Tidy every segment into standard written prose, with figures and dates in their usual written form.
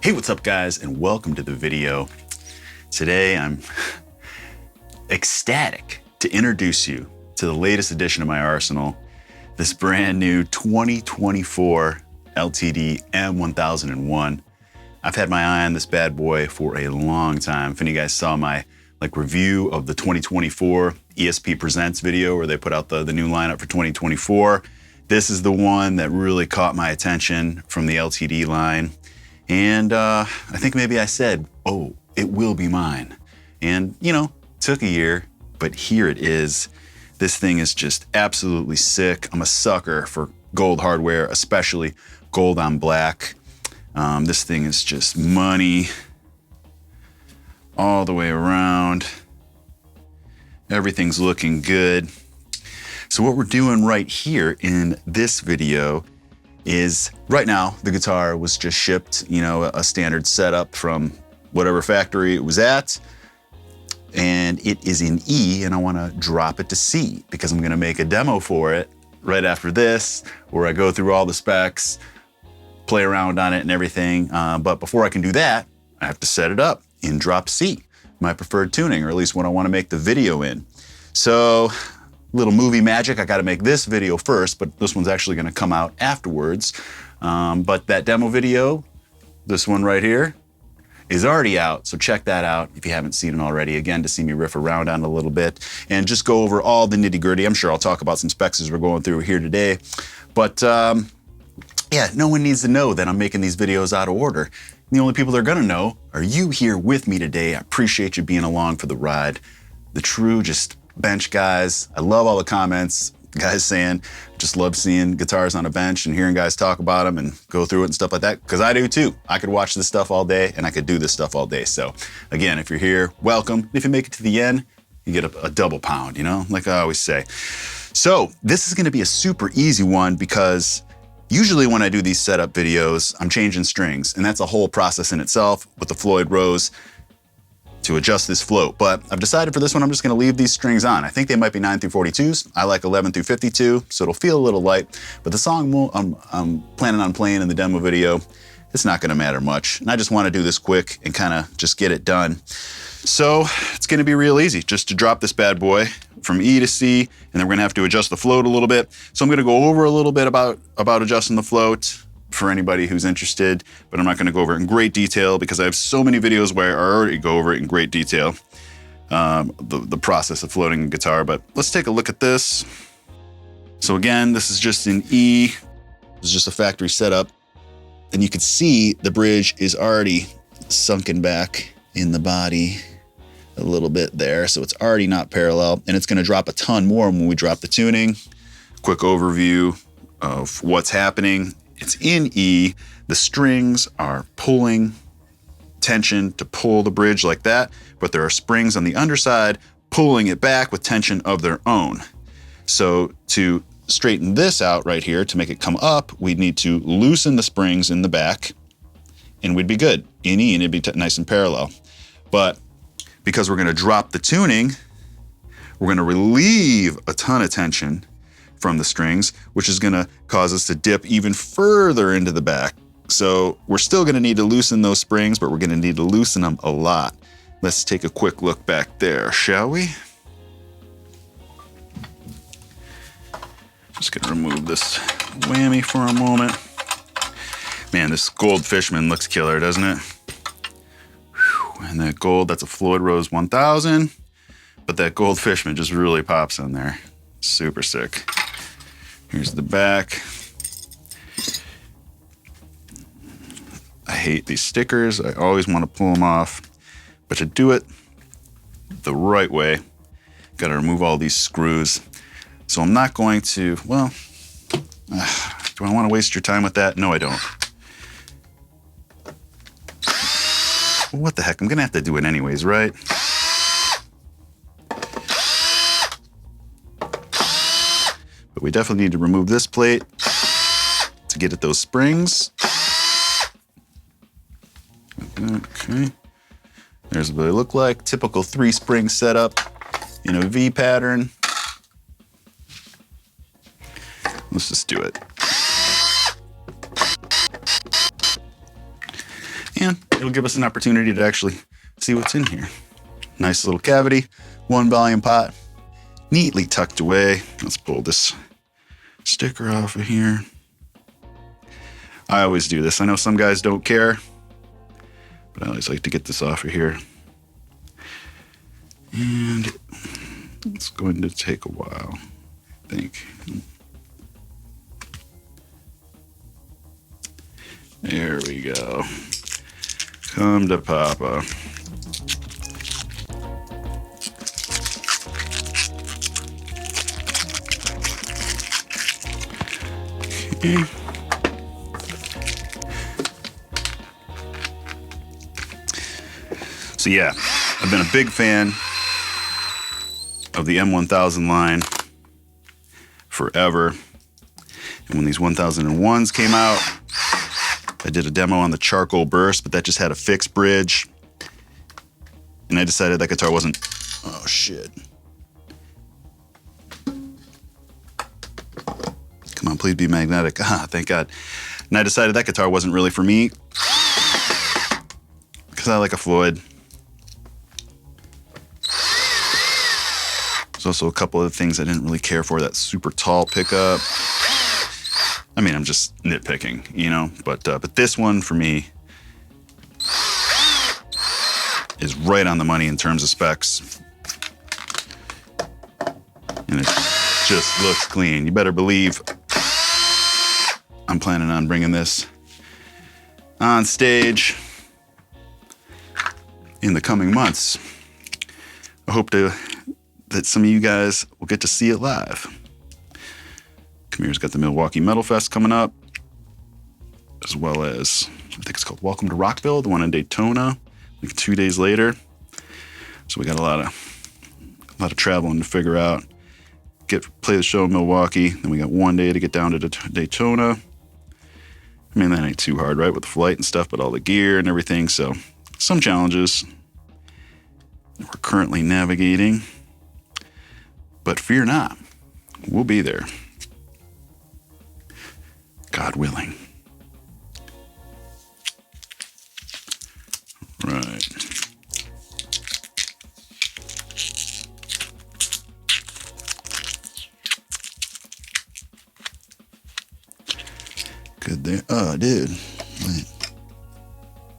Hey, what's up guys, and welcome to the video. Today I'm ecstatic to introduce you to the latest edition of my arsenal, this brand new 2024 LTD M-1001. I've had my eye on this bad boy for a long time. If any of you guys saw my review of the 2024 ESP Presents video where they put out the new lineup for 2024, this is the one that really caught my attention from the LTD line. And I think maybe I said, oh, it will be mine. And, you know, took a year, but here it is. This thing is just absolutely sick. I'm a sucker for gold hardware, especially gold on black. This thing is just money all the way around. Everything's looking good. So what we're doing right here in this video is right now the guitar was just shipped, you know, a standard setup from whatever factory it was at, and it is in E, and I want to drop it to C because I'm going to make a demo for it right after this where I go through all the specs, play around on it and everything. But before I can do that, I have to set it up in drop C, my preferred tuning, or at least what I want to make the video in. So little movie magic, I got to make this video first, but this one's actually going to come out afterwards. But that demo video, this one right here, is already out, so check that out if you haven't seen it already, again, to see me riff around on it a little bit and just go over all the nitty-gritty. I'm sure I'll talk about some specs as we're going through here today, but yeah, no one needs to know that I'm making these videos out of order. The only people that are gonna know are you here with me today. I appreciate you being along for the ride. The true just bench guys. I love all the comments, guys saying, just love seeing guitars on a bench and hearing guys talk about them and go through it and stuff like that, because I do too. I could watch this stuff all day and I could do this stuff all day. So again, if you're here, welcome. If you make it to the end, you get a double pound, you know, like I always say. So this is gonna be a super easy one because usually when I do these setup videos, I'm changing strings, and that's a whole process in itself with the Floyd Rose to adjust this float. But I've decided for this one, I'm just gonna leave these strings on. I think they might be 9 through 42s. I like 11 through 52, so it'll feel a little light, but the song I'm planning on playing in the demo video, it's not gonna matter much. And I just wanna do this quick and kinda just get it done. So it's gonna be real easy just to drop this bad boy from E to C, and then we're gonna have to adjust the float a little bit. So I'm gonna go over a little bit about adjusting the float for anybody who's interested, but I'm not gonna go over it in great detail because I have so many videos where I already go over it in great detail, the process of floating a guitar. But let's take a look at this. So again, this is just in E. This is just a factory setup, and you can see the bridge is already sunken back in the body a little bit there, so it's already not parallel, and it's gonna drop a ton more when we drop the tuning. Quick overview of what's happening. It's in E, the strings are pulling tension to pull the bridge like that, but there are springs on the underside pulling it back with tension of their own. So to straighten this out right here, to make it come up, we'd need to loosen the springs in the back, and we'd be good in E, and it'd be nice and parallel. But because we're gonna drop the tuning, we're gonna relieve a ton of tension from the strings, which is gonna cause us to dip even further into the back. So we're still gonna need to loosen those springs, but we're gonna need to loosen them a lot. Let's take a quick look back there, shall we? Just gonna remove this whammy for a moment. Man, this gold Fishman looks killer, doesn't it? Whew. And that gold, that's a Floyd Rose 1000, but that gold Fishman just really pops in there. Super sick. Here's the back. I hate these stickers. I always want to pull them off, but to do it the right way, gotta remove all these screws. So I'm not going to, well, do I want to waste your time with that? No, I don't. Well, what the heck? I'm gonna have to do it anyways, right? But we definitely need to remove this plate to get at those springs. Okay. There's what they look like. Typical 3-spring setup in a V pattern. Let's just do it. And it'll give us an opportunity to actually see what's in here. Nice little cavity, 1 volume pot, neatly tucked away. Let's pull this sticker off of here. I always do this. I know some guys don't care, but I always like to get this off of here. And it's going to take a while, I think. There we go. Come to Papa. Okay. So yeah, I've been a big fan of the M-1000 line forever. And when these 1001s came out, I did a demo on the charcoal burst, but that just had a fixed bridge. And I decided that guitar wasn't, oh shit. Come on, please be magnetic. Ah, thank God. And I decided that guitar wasn't really for me because I like a Floyd. There's also a couple of things I didn't really care for. That super tall pickup. I mean, I'm just nitpicking, you know, but this one for me is right on the money in terms of specs. And it just looks clean. You better believe I'm planning on bringing this on stage in the coming months. I hope that some of you guys will get to see it live. Kamir's got the Milwaukee Metal Fest coming up, as well as, I think it's called Welcome to Rockville, the one in Daytona, like 2 days later. So we got a lot of traveling to figure out. Play the show in Milwaukee, then we got 1 day to get down to Daytona. I mean, that ain't too hard, right, with the flight and stuff, but all the gear and everything. So some challenges we're currently navigating, but fear not, we'll be there. God willing. Right. Good there. Oh, dude. Wait.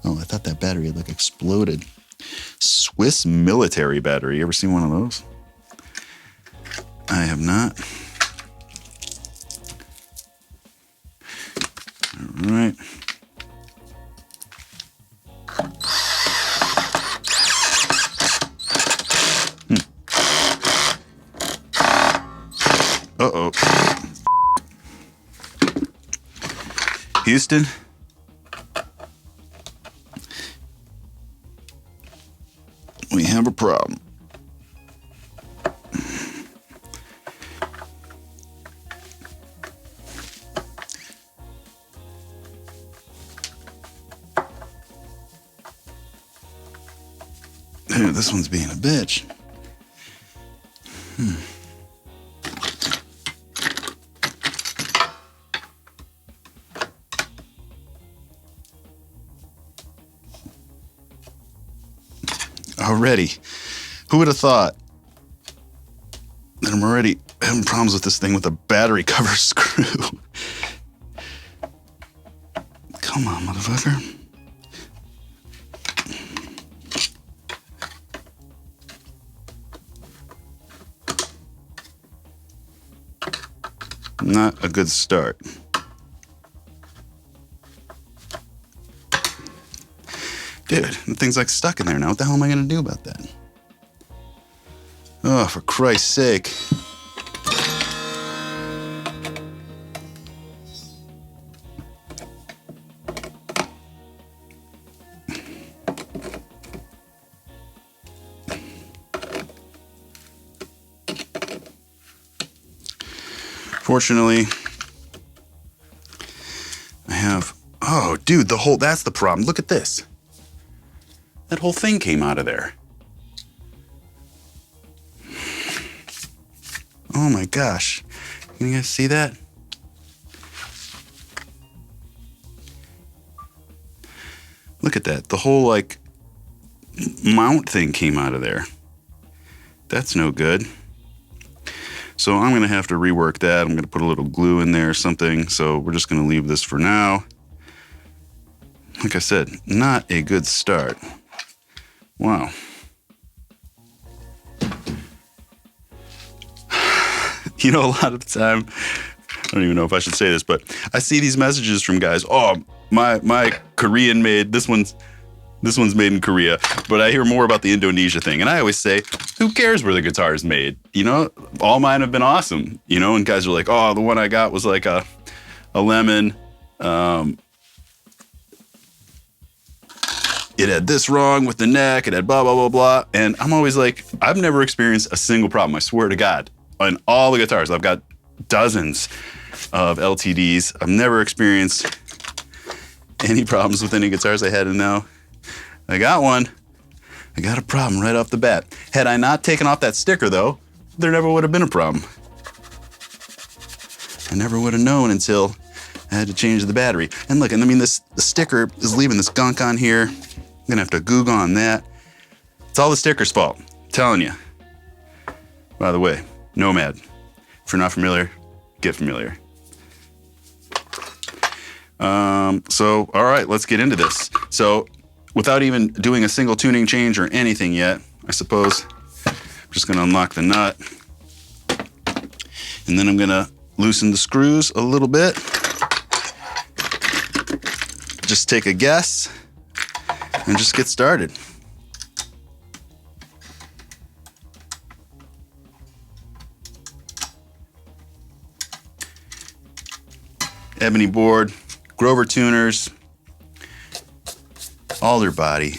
Oh, I thought that battery had like exploded. Swiss military battery. You ever seen one of those? I have not. All right. Uh-oh. Houston? We have a problem. Dude, this one's being a bitch. Already. Who would have thought that I'm already having problems with this thing with a battery cover screw? Come on, motherfucker. Not a good start. Dude, the thing's like stuck in there now. What the hell am I gonna do about that? Oh, for Christ's sake. Fortunately, I have, oh, dude, that's the problem. Look at this. That whole thing came out of there. Oh my gosh. Can you guys see that? Look at that. The whole like mount thing came out of there. That's no good. So I'm going to have to rework that. I'm going to put a little glue in there or something. So we're just going to leave this for now. Like I said, not a good start. Wow. You know, a lot of the time, I don't even know if I should say this, but I see these messages from guys. Oh, my Korean made, this one's made in Korea, but I hear more about the Indonesia thing. And I always say, who cares where the guitar is made? You know, all mine have been awesome, you know, and guys are like, oh, the one I got was like a lemon. It had this wrong with the neck. It had blah, blah, blah, blah. And I'm always like, I've never experienced a single problem. I swear to God, on all the guitars. I've got dozens of LTDs. I've never experienced any problems with any guitars I had, and now I got one. I got a problem right off the bat. Had I not taken off that sticker though, there never would have been a problem. I never would have known until I had to change the battery. And look, and I mean, the sticker is leaving this gunk on here. I'm gonna have to Goog on that. It's all the sticker's fault, I'm telling you. By the way, Nomad, if you're not familiar, get familiar. So, all right, let's get into this. So, without even doing a single tuning change or anything yet, I suppose I'm just gonna unlock the nut. And then I'm gonna loosen the screws a little bit. Just take a guess and just get started. Ebony board, Grover tuners, alder body,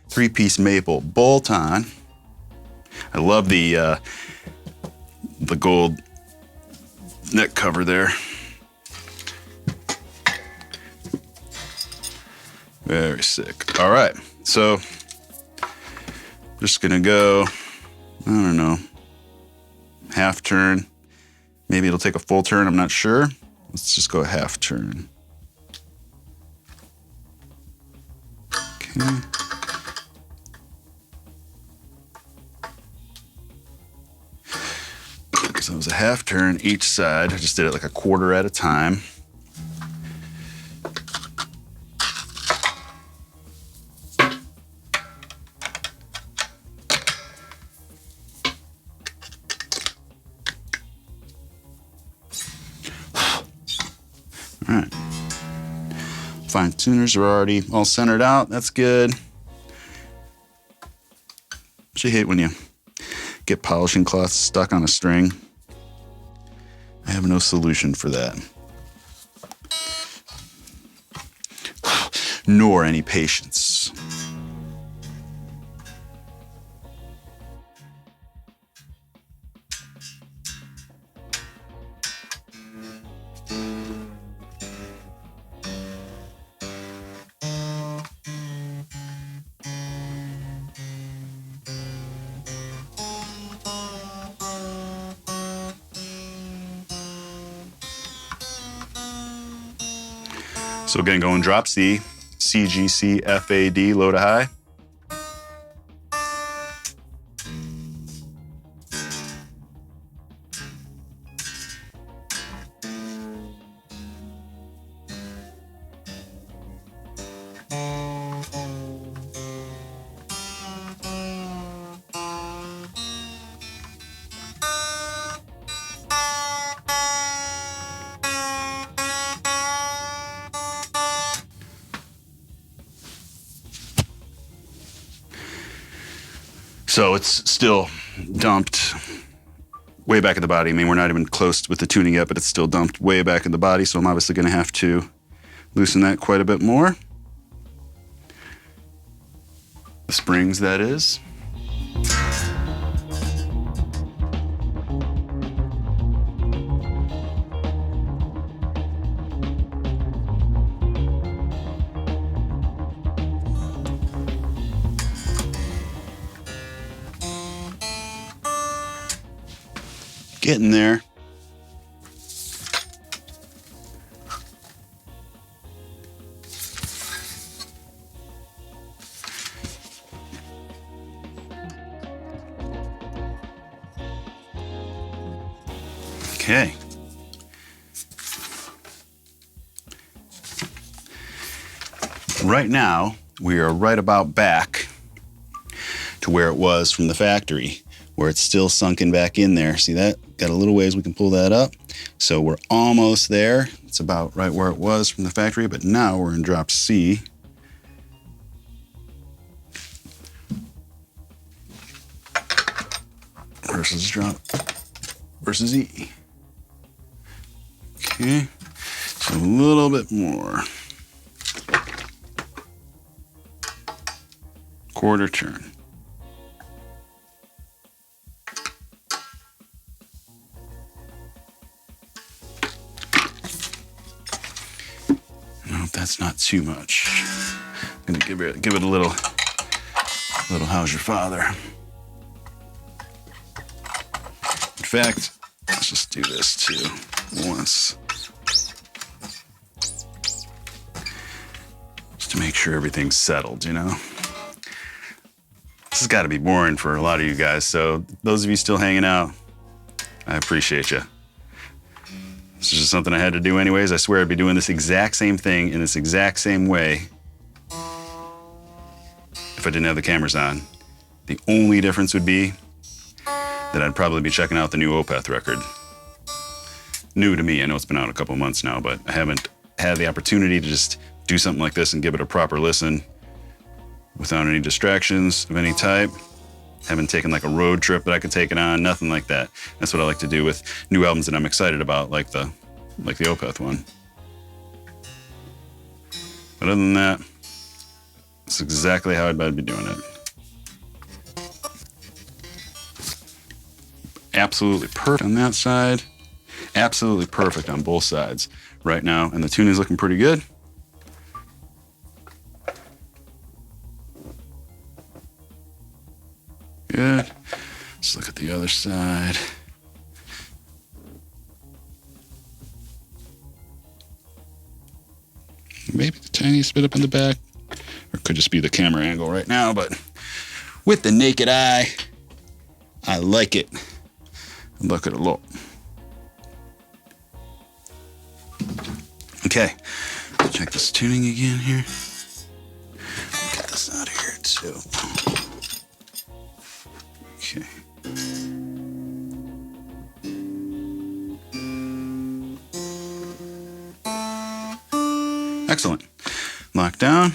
3-piece maple bolt on. I love the gold neck cover there. Very sick. All right, so just gonna go, I don't know, half turn. Maybe it'll take a full turn, I'm not sure. Let's just go a half turn. Okay. So it was a half turn each side. I just did it like a quarter at a time. All right. Fine tuners are already all centered out. That's good. I hate when you get polishing cloth stuck on a string. I have no solution for that. Nor any patience. So again, going drop C, C, G, C, F, A, D, low to high. So it's still dumped way back in the body. I mean, we're not even close with the tuning yet, but it's still dumped way back in the body. So I'm obviously going to have to loosen that quite a bit more. The springs, that is. Getting there. Okay. Right now, we are right about back to where it was from the factory, where it's still sunken back in there. See that? Got a little ways we can pull that up. So we're almost there. It's about right where it was from the factory, but now we're in drop C. Versus drop versus E. Okay, so a little bit more. Quarter turn. I hope that's not too much. I'm gonna give it a little how's your father. In fact, let's just do this too once. Just to make sure everything's settled, you know? This has got to be boring for a lot of you guys, so those of you still hanging out, I appreciate you. This is just something I had to do anyways. I swear I'd be doing this exact same thing in this exact same way if I didn't have the cameras on. The only difference would be that I'd probably be checking out the new Opeth record. New to me, I know it's been out a couple months now, but I haven't had the opportunity to just do something like this and give it a proper listen without any distractions of any type. Haven't taken like a road trip that I could take it on, nothing like that. That's what I like to do with new albums that I'm excited about, like the Opeth one. But other than that, it's exactly how I'd be doing it. Absolutely perfect on that side. Absolutely perfect on both sides right now. And the tuning's looking pretty good. Good. Let's look at the other side. Maybe the tiniest bit up in the back, or it could just be the camera angle right now, but with the naked eye, I like it. Look at it, look. Okay, let's check this tuning again here. Get this out of here too. Okay. Excellent. Lock down.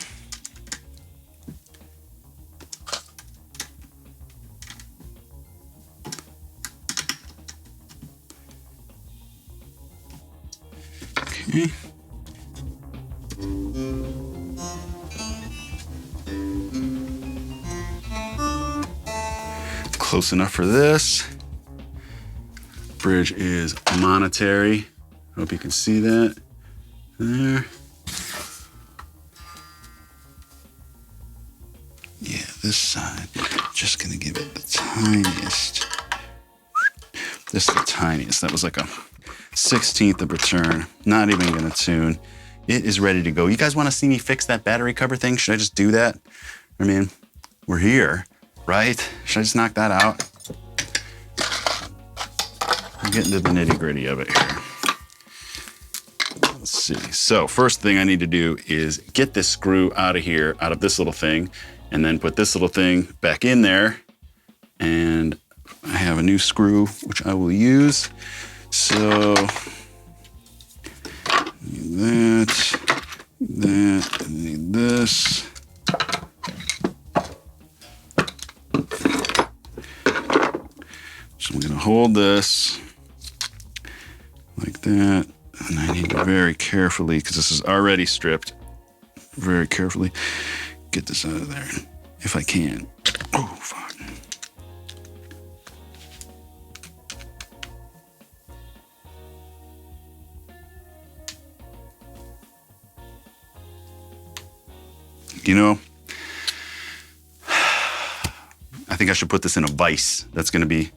Okay. Close enough for this. Bridge is monetary. Hope you can see that there. Yeah, this side, just gonna give it the tiniest. This is the tiniest. That was like a 16th of a turn. Not even gonna tune. It is ready to go. You guys wanna see me fix that battery cover thing? Should I just do that? I mean, we're here, right? Should I just knock that out? I'm getting to the nitty gritty of it here. Let's see. So first thing I need to do is get this screw out of here, out of this little thing, and then put this little thing back in there. And I have a new screw, which I will use. So need that, I need this. So I'm gonna hold this like that. And I need to very carefully, because this is already stripped, very carefully get this out of there, if I can. Oh, fuck. You know, I think I should put this in a vise. That's gonna be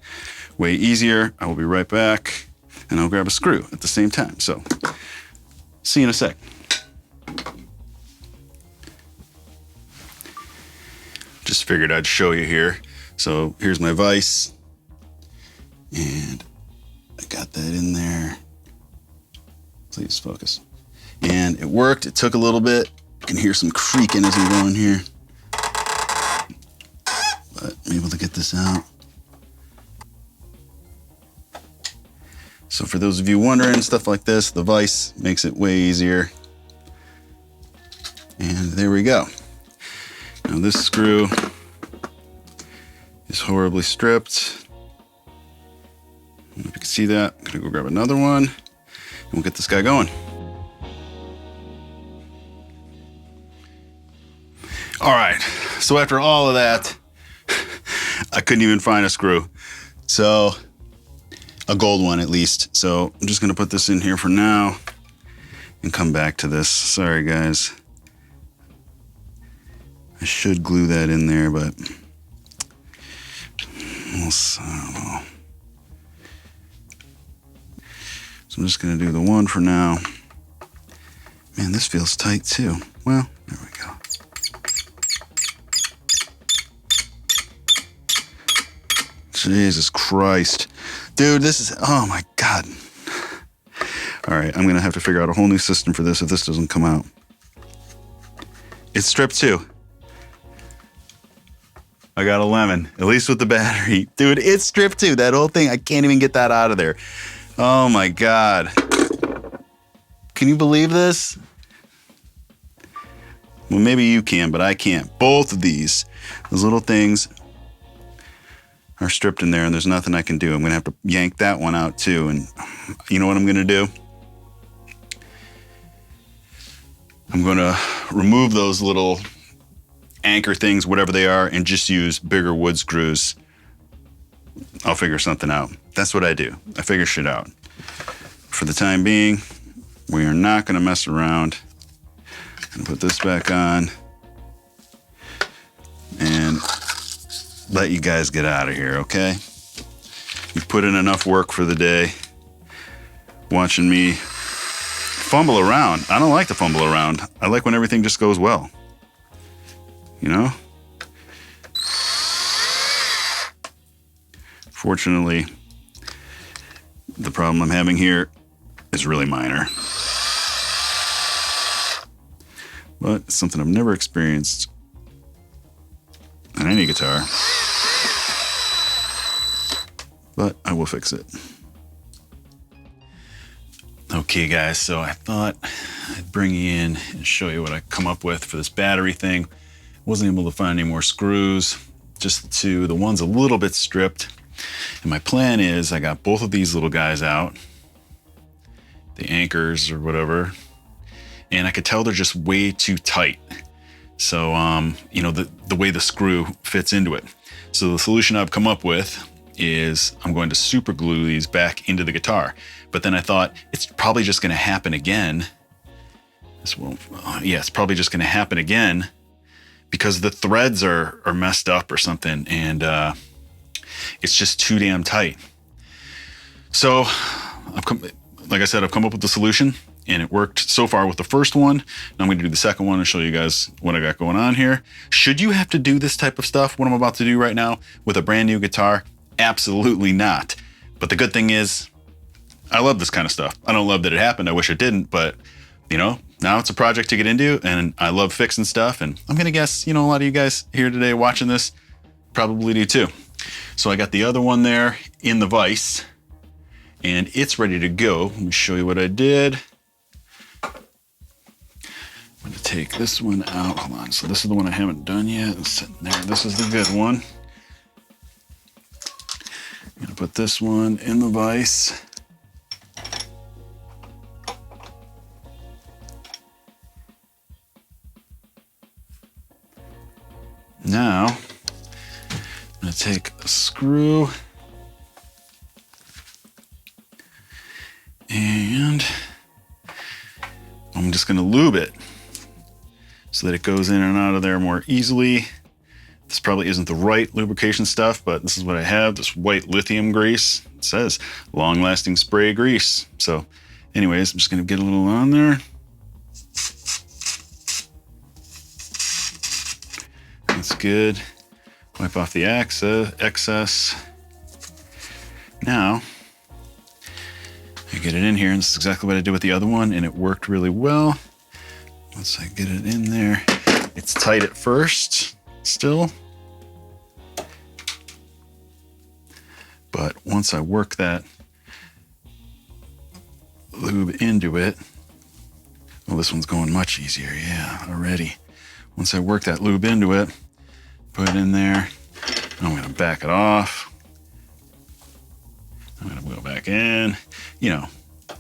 way easier. I will be right back, and I'll grab a screw at the same time. So, see you in a sec. Just figured I'd show you here. So here's my vise, and I got that in there. Please focus. And it worked. It took a little bit. You can hear some creaking as I'm going here. But I'm able to get this out. So for those of you wondering, stuff like this, the vise makes it way easier. And there we go. Now this screw is horribly stripped. I don't know if you can see that. I'm gonna go grab another one and we'll get this guy going. All right, so after all of that, I couldn't even find a screw. So, a gold one at least. So I'm just gonna put this in here for now and come back to this. Sorry guys. I should glue that in there, but I don't know. So I'm just gonna do the one for now. Man, this feels tight too. Well, there we go. Jesus Christ. Dude, this is, oh my God. All right, I'm gonna have to figure out a whole new system for this if this doesn't come out. It's stripped too. I got a lemon, at least with the battery. Dude, it's stripped too, that whole thing. I can't even get that out of there. Oh my God. Can you believe this? Well, maybe you can, but I can't. Both of those little things are stripped in there and there's nothing I can do. I'm gonna have to yank that one out too. And you know what I'm gonna do? I'm gonna remove those little anchor things, whatever they are, and just use bigger wood screws. I'll figure something out. That's what I do. I figure shit out. For the time being, we are not gonna mess around. I'm gonna put this back on and let you guys get out of here, okay? You've put in enough work for the day watching me fumble around. I don't like to fumble around. I like when everything just goes well, you know? Fortunately, the problem I'm having here is really minor. But it's something I've never experienced on any guitar. But I will fix it. Okay guys, so I thought I'd bring you in and show you what I come up with for this battery thing. Wasn't able to find any more screws, just the ones a little bit stripped. And my plan is I got both of these little guys out, the anchors or whatever, and I could tell they're just way too tight. So, you know, the way the screw fits into it. So the solution I've come up with is I'm going to super glue these back into the guitar. But then I thought it's probably just gonna happen again. Yeah, it's probably just gonna happen again because the threads are messed up or something, and it's just too damn tight. So, like I said, I've come up with the solution, and it worked so far with the first one. Now I'm gonna do the second one and show you guys what I got going on here. Should you have to do this type of stuff, what I'm about to do right now, with a brand new guitar? Absolutely not. But the good thing is, I love this kind of stuff. I don't love that it happened. I wish it didn't, but you know, now it's a project to get into, and I love fixing stuff. And I'm gonna guess, you know, a lot of you guys here today watching this probably do too. So I got the other one there in the vise, and it's ready to go. Let me show you what I did. I'm gonna take this one out. Hold on. So this is the one I haven't done yet. It's sitting there. This is the good one. I'm gonna put this one in the vise. Now, I'm gonna take a screw and I'm just gonna lube it so that it goes in and out of there more easily. This probably isn't the right lubrication stuff, but this is what I have, this white lithium grease. It says long-lasting spray grease. So anyways, I'm just gonna get a little on there. That's good. Wipe off the excess. Now, I get it in here, and this is exactly what I did with the other one, and it worked really well. Once I get it in there, it's tight at first still. But once I work that lube into it, well, this one's going much easier, yeah, already. Once I work that lube into it, put it in there, I'm gonna back it off. I'm gonna go back in, you know,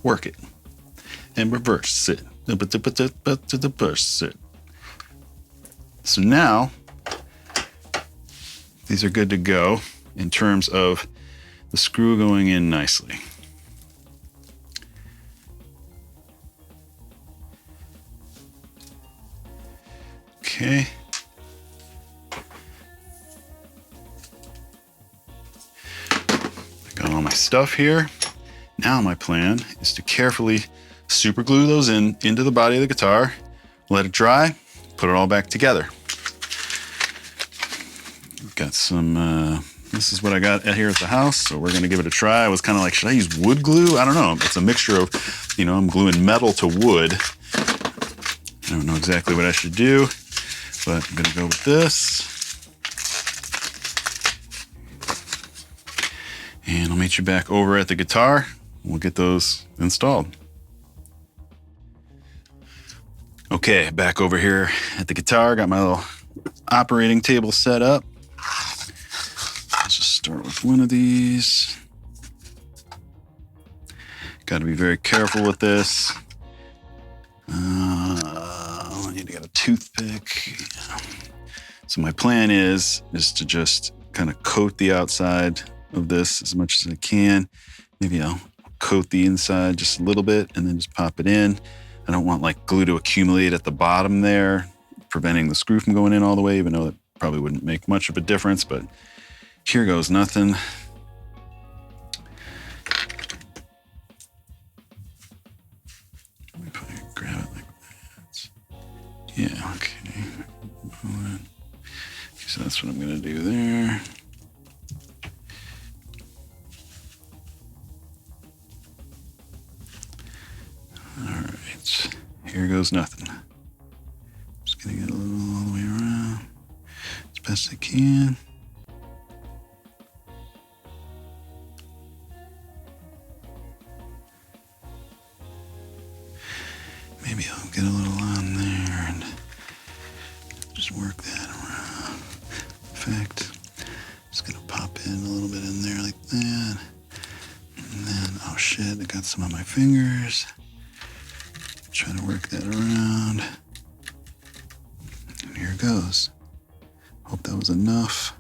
work it and reverse it. Reverse it. So now, these are good to go in terms of the screw going in nicely. Okay. I got all my stuff here. Now my plan is to carefully super glue those into the body of the guitar, let it dry, put it all back together. Got some, this is what I got here at the house, so we're gonna give it a try. I was kind of like, should I use wood glue? I don't know. It's a mixture of, you know, I'm gluing metal to wood. I don't know exactly what I should do, but I'm gonna go with this. And I'll meet you back over at the guitar. We'll get those installed. Okay, back over here at the guitar. Got my little operating table set up. Let's just start with one of these. Got to be very careful with this. I need to get a toothpick. So my plan is to just kind of coat the outside of this as much as I can. Maybe I'll coat the inside just a little bit and then just pop it in. I don't want like glue to accumulate at the bottom there, preventing the screw from going in all the way, even though it probably wouldn't make much of a difference, but here goes nothing. If I grab it like that. Yeah, okay. So that's what I'm gonna do there. All right, here goes nothing. Just gonna get a little all the way around as best I can. Maybe I'll get a little on there and just work that around. In fact, just gonna pop in a little bit in there like that. And then, oh shit, I got some on my fingers. Try to work that around. And here it goes. Hope that was enough.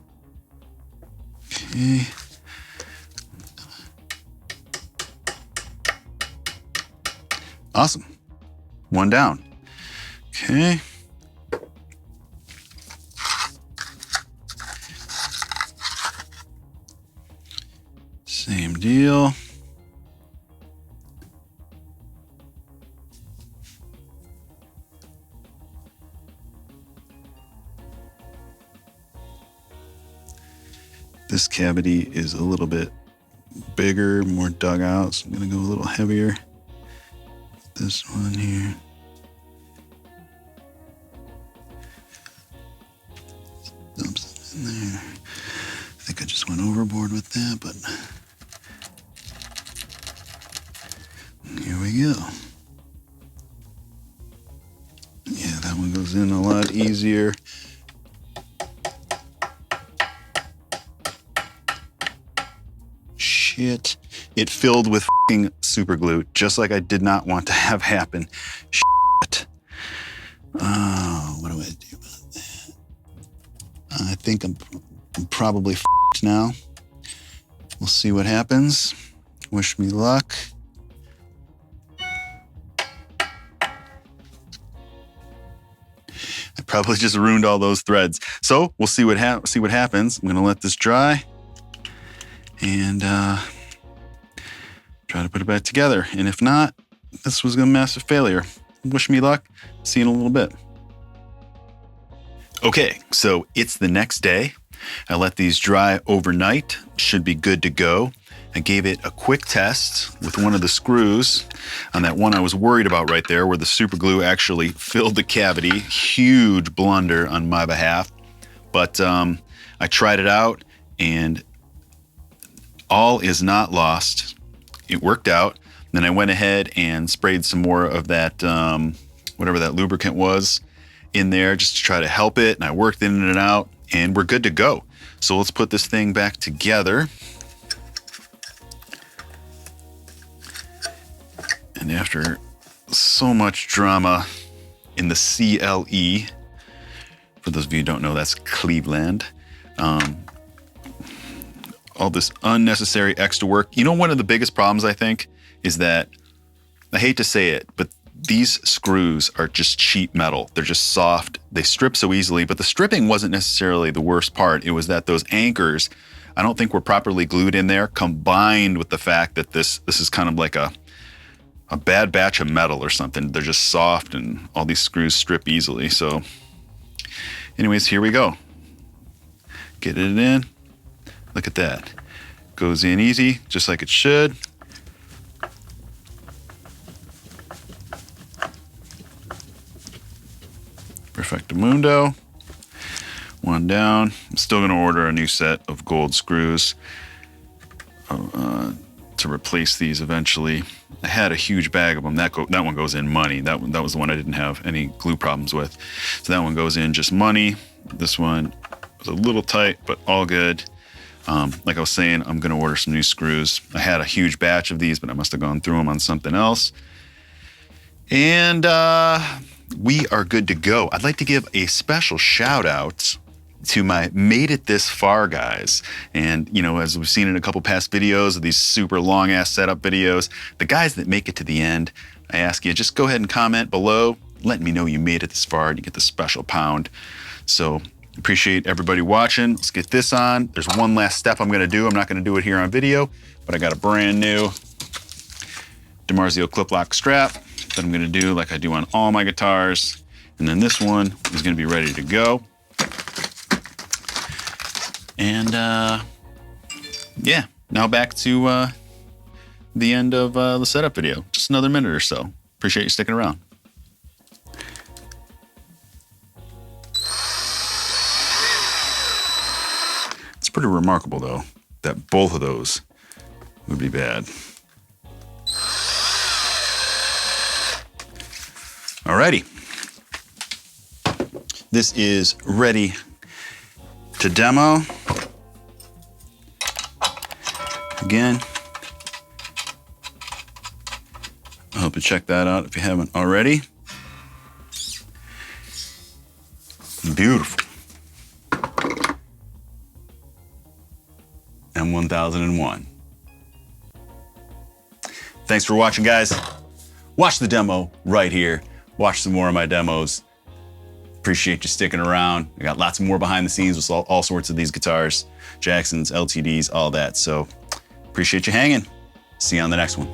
Okay. Awesome. One down. Okay. Same deal. This cavity is a little bit bigger, more dug out, so I'm gonna go a little heavier. This one here. Dump some in there. I think I just went overboard with that, but here we go. Yeah, that one goes in a lot easier. Shit. It filled with fucking super glue, just like I did not want to have happen. Shit. Oh, what do I do about that? I think I'm probably f***ed now. We'll see what happens. Wish me luck. I probably just ruined all those threads. So we'll see what happens. I'm gonna let this dry and try to put it back together. And if not, this was a massive failure. Wish me luck. See you in a little bit. Okay, so it's the next day. I let these dry overnight. Should be good to go. I gave it a quick test with one of the screws on that one I was worried about right there where the super glue actually filled the cavity. Huge blunder on my behalf. But I tried it out and all is not lost. It worked out. Then I went ahead and sprayed some more of that, whatever that lubricant was in there just to try to help it. And I worked in and out and we're good to go. So let's put this thing back together. And after so much drama in the CLE, for those of you who don't know, that's Cleveland. All this unnecessary extra work. You know, one of the biggest problems I think is that, I hate to say it, but these screws are just cheap metal. They're just soft. They strip so easily, but the stripping wasn't necessarily the worst part. It was that those anchors, I don't think were properly glued in there, combined with the fact that this is kind of like a bad batch of metal or something. They're just soft and all these screws strip easily. So anyways, here we go. Get it in. Look at that. Goes in easy, just like it should. Perfectamundo. One down. I'm still gonna order a new set of gold screws to replace these eventually. I had a huge bag of them. That one goes in money. That was the one I didn't have any glue problems with. So that one goes in just money. This one was a little tight, but all good. Like I was saying, I'm gonna order some new screws. I had a huge batch of these, but I must have gone through them on something else. And we are good to go. I'd like to give a special shout out to my made it this far guys. And you know, as we've seen in a couple past videos of these super long ass setup videos, the guys that make it to the end, I ask you, just go ahead and comment below, letting me know you made it this far and you get the special pound. So appreciate everybody watching. Let's get this on. There's one last step I'm gonna do. I'm not gonna do it here on video, but I got a brand new DiMarzio clip lock strap that I'm gonna do like I do on all my guitars. And then this one is gonna be ready to go. And yeah, now back to the end of the setup video. Just another minute or so. Appreciate you sticking around. It's pretty remarkable though, that both of those would be bad. Alrighty. This is ready to demo. Again, I hope you check that out if you haven't already. Beautiful. M-1001. Thanks for watching, guys. Watch the demo right here. Watch some more of my demos. Appreciate you sticking around. I got lots more behind the scenes with all sorts of these guitars, Jacksons, LTDs, all that. So appreciate you hanging. See you on the next one.